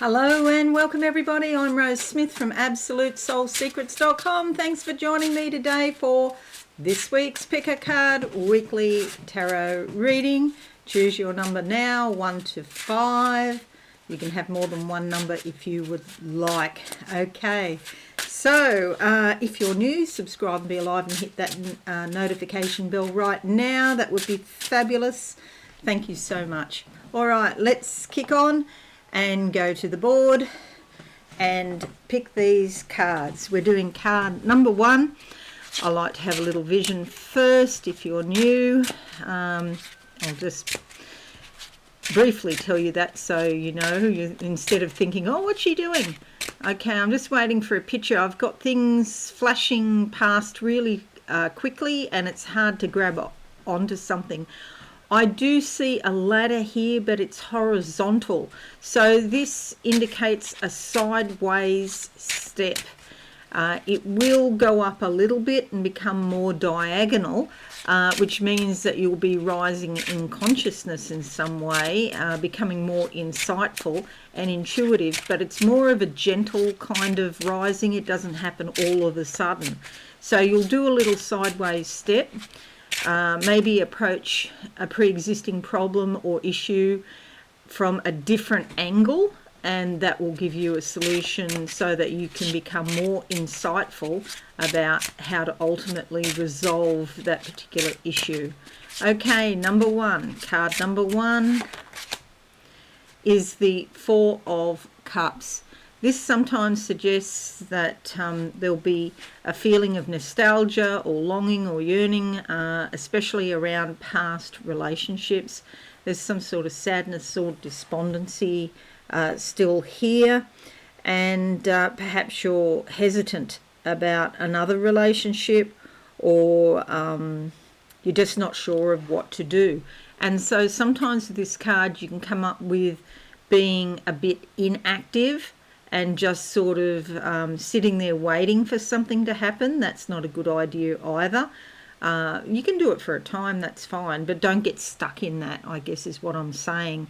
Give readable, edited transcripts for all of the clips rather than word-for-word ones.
Hello and welcome everybody. I'm Rose Smith from AbsoluteSoulSecrets.com. Thanks for joining me today for this week's Pick a Card Weekly Tarot Reading. Choose your number now, 1 to 5. You can have more than one number if you would like. Okay, so if you're new, subscribe and be alive and hit that notification bell right now. That would be fabulous. Thank you so much. All right, let's kick on and go to the board and pick these cards. We're doing card number 1. I like to have a little vision first if you're new. I'll just briefly tell you that so you know, instead of thinking, oh, what's she doing? Okay, I'm just waiting for a picture. I've got things flashing past really quickly and it's hard to grab onto something. I do see a ladder here, but it's horizontal. So this indicates a sideways step. It will go up a little bit and become more diagonal, which means that you'll be rising in consciousness in some way, becoming more insightful and intuitive, but it's more of a gentle kind of rising. It doesn't happen all of a sudden. So you'll do a little sideways step. Maybe approach a pre-existing problem or issue from a different angle, and that will give you a solution so that you can become more insightful about how to ultimately resolve that particular issue. Okay, number 1. Card number 1 is the 4 of Cups. This sometimes suggests that there'll be a feeling of nostalgia or longing or yearning, especially around past relationships. There's some sort of sadness or despondency still here, and perhaps you're hesitant about another relationship, or you're just not sure of what to do. And so sometimes with this card you can come up with being a bit inactive and just sort of sitting there waiting for something to happen. That's not a good idea either. You can do it for a time, that's fine, but don't get stuck in that, I guess is what I'm saying.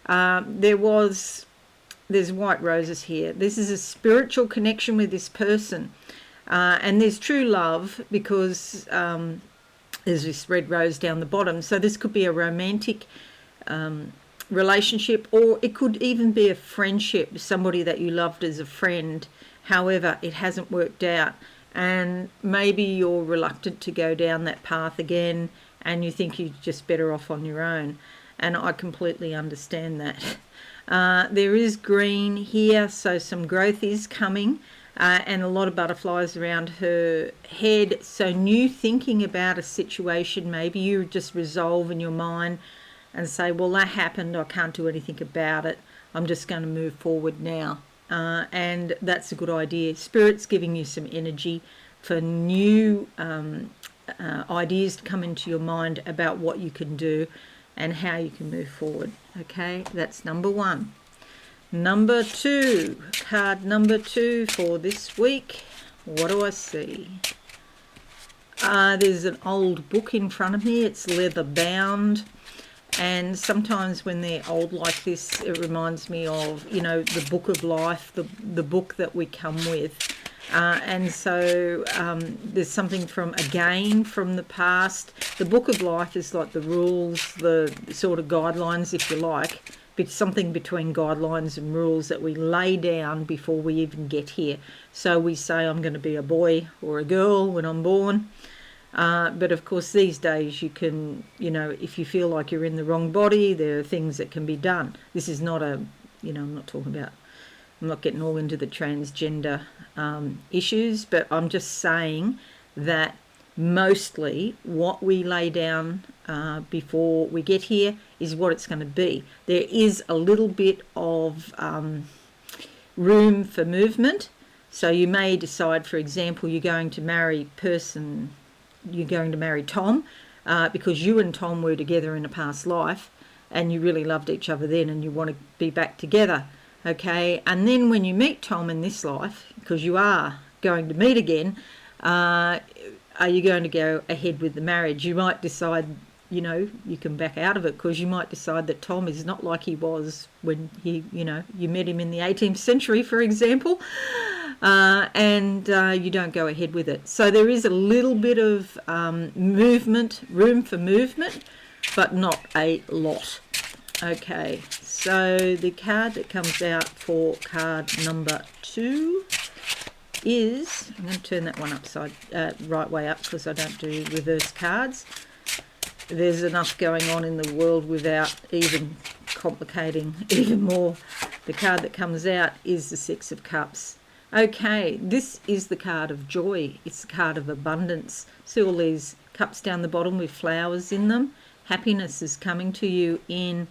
There's white roses here. This is a spiritual connection with this person. And there's true love because there's this red rose down the bottom. So this could be a romantic relationship, or it could even be a friendship, somebody that you loved as a friend. However, it hasn't worked out, and maybe you're reluctant to go down that path again and you think you're just better off on your own, and I completely understand that. There is green here, so some growth is coming, and a lot of butterflies around her head. So new thinking about a situation. Maybe you just resolve in your mind and say, well, that happened, I can't do anything about it, I'm just going to move forward now. And that's a good idea. Spirit's giving you some energy for new ideas to come into your mind about what you can do and how you can move forward. Okay, that's number 1. Number 2, card number 2 for this week. What do I see? There's an old book in front of me. It's leather bound. And sometimes when they're old like this, it reminds me of, the book of life, the book that we come with. And so there's something from the past. The book of life is like the rules, the sort of guidelines, if you like. It's something between guidelines and rules that we lay down before we even get here. So we say, I'm going to be a boy or a girl when I'm born. But of course these days you can, if you feel like you're in the wrong body, there are things that can be done. This is not I'm not getting all into the transgender issues, but I'm just saying that mostly what we lay down before we get here is what it's going to be. There is a little bit of room for movement. So you may decide, for example, you're going to marry Tom because you and Tom were together in a past life and you really loved each other then and you want to be back together. Okay, and then when you meet Tom in this life, because you are going to meet again, are you going to go ahead with the marriage? You might decide you know, you can back out of it, because you might decide that Tom is not like he was when he, you know, you met him in the 18th century, for example, and you don't go ahead with it. So there is a little bit of movement, room for movement, but not a lot. Okay, so the card that comes out for card number 2 is, I'm going to turn that one right way up, because I don't do reverse cards. There's enough going on in the world without even complicating even more. The card that comes out is the Six of Cups. Okay, this is the card of joy. It's the card of abundance. See all these cups down the bottom with flowers in them? Happiness is coming to you in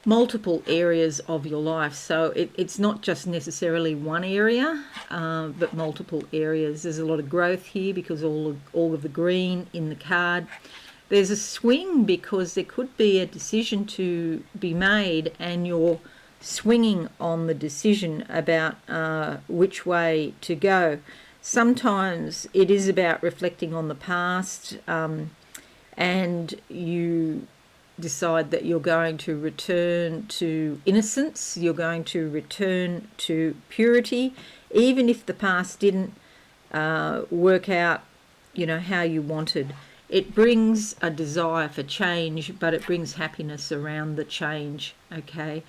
multiple areas of your life. So it's not just necessarily one area, but multiple areas. There's a lot of growth here because all of the green in the card. There's a swing because there could be a decision to be made, and you're swinging on the decision about which way to go. Sometimes it is about reflecting on the past, and you decide that you're going to return to innocence, you're going to return to purity, even if the past didn't work out, you know, how you wanted. It brings a desire for change, but it brings happiness around the change. Okay,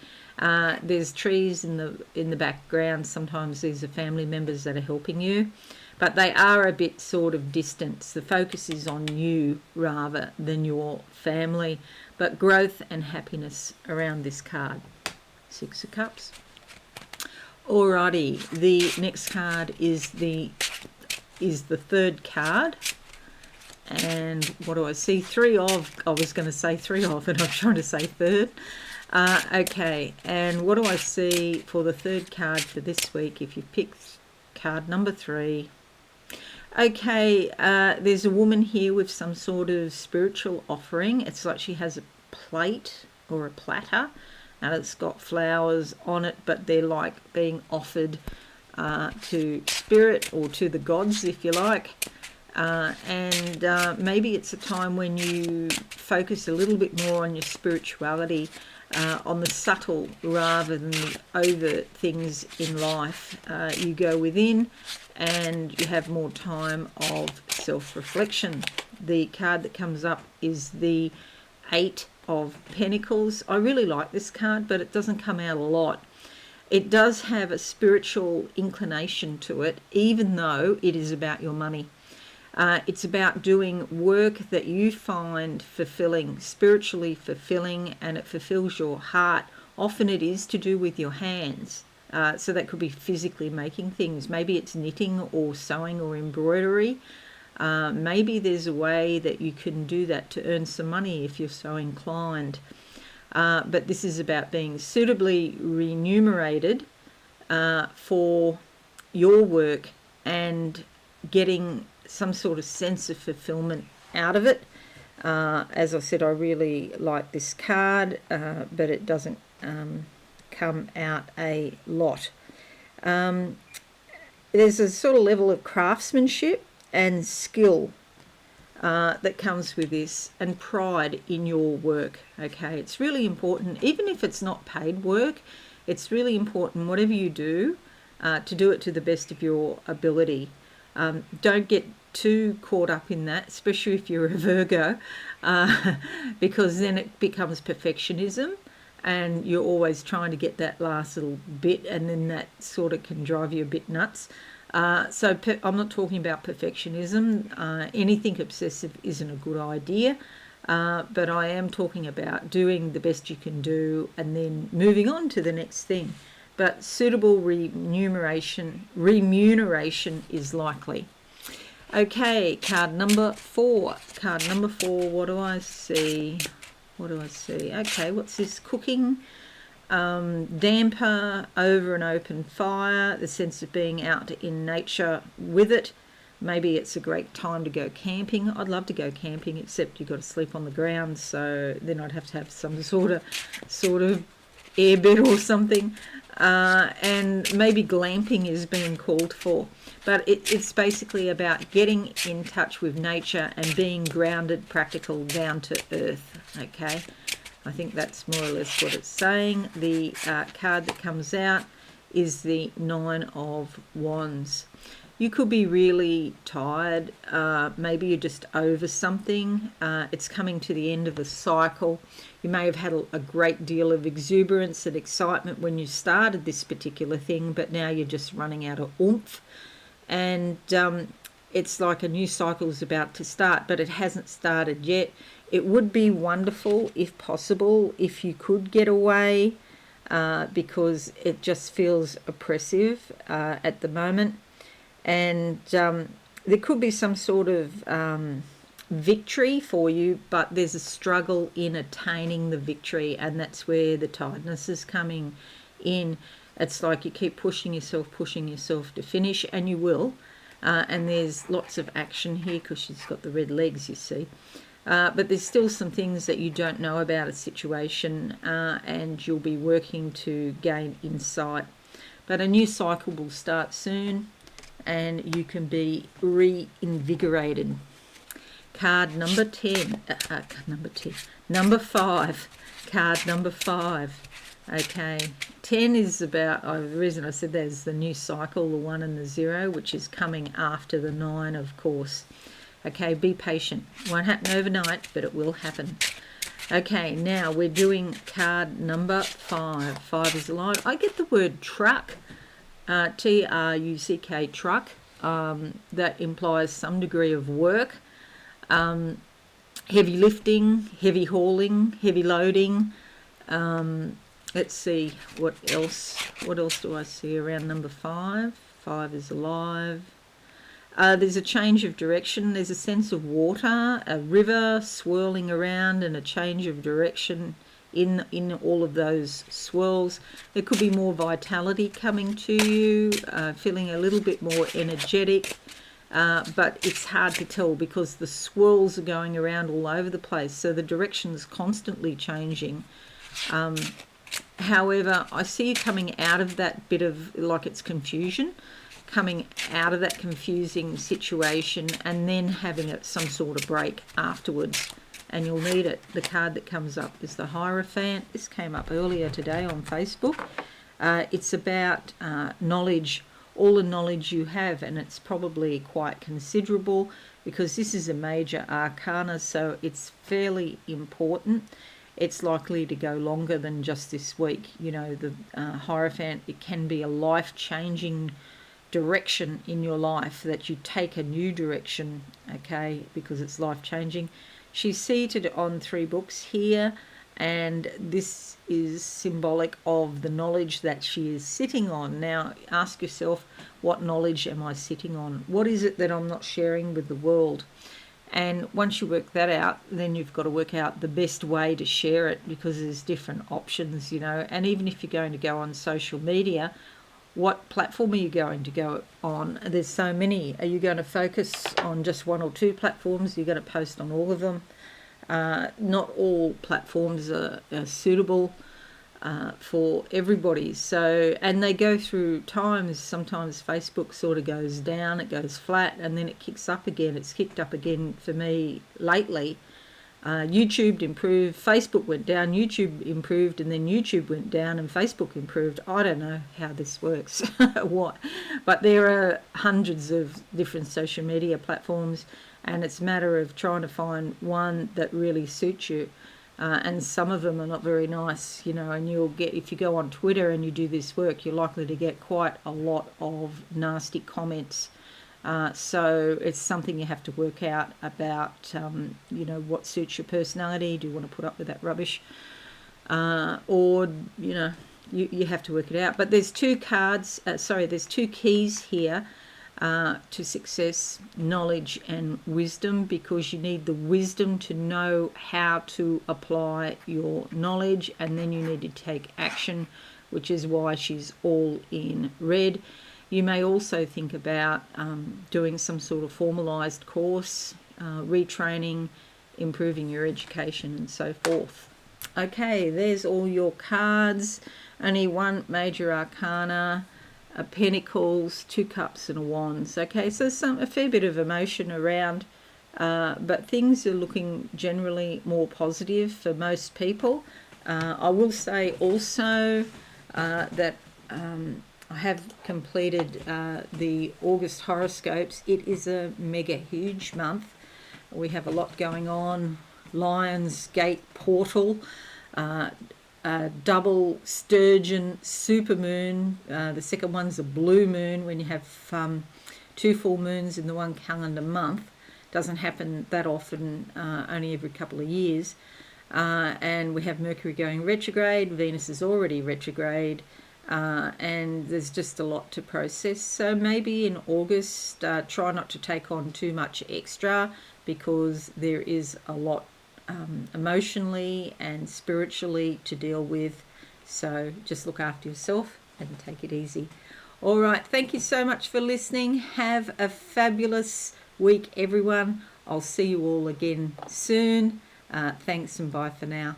there's trees in the background. Sometimes these are family members that are helping you, but they are a bit sort of distant. The focus is on you rather than your family, but growth and happiness around this card. Six of Cups. Alrighty, the next card is the third card. And what do I see? 3 of. I was going to say 3 of, and I'm trying to say third. Okay, and what do I see for the third card for this week? If you pick card number 3. Okay, there's a woman here with some sort of spiritual offering. It's like she has a plate or a platter, and it's got flowers on it, but they're like being offered to spirit or to the gods, if you like. And maybe it's a time when you focus a little bit more on your spirituality, on the subtle rather than the over things in life. You go within and you have more time of self-reflection. The card that comes up is the 8 of Pentacles. I really like this card, but it doesn't come out a lot. It does have a spiritual inclination to it, even though it is about your money. It's about doing work that you find fulfilling, spiritually fulfilling, and it fulfills your heart. Often it is to do with your hands. So that could be physically making things. Maybe it's knitting or sewing or embroidery. Maybe there's a way that you can do that to earn some money if you're so inclined. But this is about being suitably remunerated for your work and getting some sort of sense of fulfillment out of it. As I said, I really like this card, but it doesn't come out a lot. There's a sort of level of craftsmanship and skill that comes with this, and pride in your work. Okay, it's really important, even if it's not paid work, it's really important, whatever you do, to do it to the best of your ability. Don't get too caught up in that, especially if you're a Virgo, because then it becomes perfectionism and you're always trying to get that last little bit, and then that sort of can drive you a bit nuts. So I'm not talking about perfectionism. Anything obsessive isn't a good idea, but I am talking about doing the best you can do and then moving on to the next thing. But suitable remuneration is likely. Okay, card number 4. Card number 4, what do I see? Okay, what's this? Cooking, damper over an open fire, the sense of being out in nature with it. Maybe it's a great time to go camping. I'd love to go camping, except you've got to sleep on the ground, so then I'd have to have some sort of airbed or something. and maybe glamping is being called for. But it's basically about getting in touch with nature and being grounded, practical, down to earth, okay? I think that's more or less what it's saying. The card that comes out is the Nine of Wands. You could be really tired. Maybe you're just over something. It's coming to the end of a cycle. You may have had a great deal of exuberance and excitement when you started this particular thing, but now you're just running out of oomph. And it's like a new cycle is about to start, but it hasn't started yet. It would be wonderful, if possible, if you could get away, because it just feels oppressive at the moment. And there could be some sort of victory for you, but there's a struggle in attaining the victory, and that's where the tiredness is coming in. It's like you keep pushing yourself to finish, and you will. And there's lots of action here because she's got the red legs, you see. But there's still some things that you don't know about a situation, and you'll be working to gain insight. But a new cycle will start soon, and you can be reinvigorated. Card number 10. Number 5. Card number 5. Okay, 10 is about, the reason I said that is the new cycle, the 1 and the 0, which is coming after the 9, of course. Okay, be patient. Won't happen overnight, but it will happen. Okay, now we're doing card number 5. 5 is alive. I get the word truck, T-R-U-C-K, truck. That implies some degree of work. Heavy lifting, heavy hauling, heavy loading. Let's see, what else do I see around number 5? 5 is alive. There's a change of direction. There's a sense of water, a river swirling around, and a change of direction in all of those swirls. There could be more vitality coming to you, feeling a little bit more energetic, but it's hard to tell because the swirls are going around all over the place, so the direction's constantly changing. However, I see you coming out of that bit of, like, it's confusion, coming out of that confusing situation and then having some sort of break afterwards, and you'll need it. The card that comes up is the Hierophant. This came up earlier today on Facebook. It's about knowledge, all the knowledge you have, and it's probably quite considerable because this is a major arcana, so it's fairly important. It's likely to go longer than just this week. You know, the Hierophant, it can be a life-changing direction in your life, that you take a new direction, okay, because it's life-changing. She's seated on 3 books here, and this is symbolic of the knowledge that she is sitting on. Now, ask yourself, what knowledge am I sitting on? What is it that I'm not sharing with the world? And once you work that out, then you've got to work out the best way to share it, because there's different options, you know. And even if you're going to go on social media, what platform are you going to go on? There's so many. Are you going to focus on just 1 or 2 platforms? You're going to post on all of them. Not all platforms are suitable for everybody. So, and they go through times. Sometimes Facebook sort of goes down, it goes flat, and then it kicks up again. It's kicked up again for me lately. YouTube improved, Facebook went down, YouTube improved, and then YouTube went down and Facebook improved. I don't know how this works, what, but there are hundreds of different social media platforms, and it's a matter of trying to find one that really suits you. And some of them are not very nice, you know, and you'll get, if you go on Twitter and you do this work, you're likely to get quite a lot of nasty comments. So it's something you have to work out about, you know, what suits your personality. Do you want to put up with that rubbish? Or, you know, you have to work it out. But there's 2 cards, there's 2 keys here to success: knowledge and wisdom, because you need the wisdom to know how to apply your knowledge, and then you need to take action, which is why she's all in red. You may also think about doing some sort of formalised course, retraining, improving your education and so forth. Okay, there's all your cards. Only one major arcana, a pentacles, 2 cups and a wands. Okay, so a fair bit of emotion around, but things are looking generally more positive for most people. I will say also that I have completed the August horoscopes. It is a mega huge month. We have a lot going on. Lions Gate portal, double sturgeon supermoon. The second one's a blue moon when you have 2 full moons in the one calendar month. Doesn't happen that often, only every couple of years. And we have Mercury going retrograde. Venus is already retrograde. And there's just a lot to process. So maybe in August, try not to take on too much extra, because there is a lot emotionally and spiritually to deal with. So just look after yourself and take it easy. All right, thank you so much for listening. Have a fabulous week, everyone. I'll see you all again soon. Thanks and bye for now.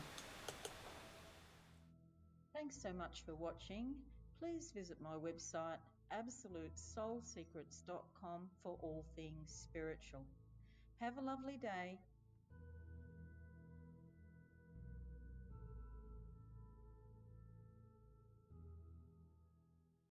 Thanks so much for watching. Please visit my website absolutesoulsecrets.com for all things spiritual. Have a lovely day.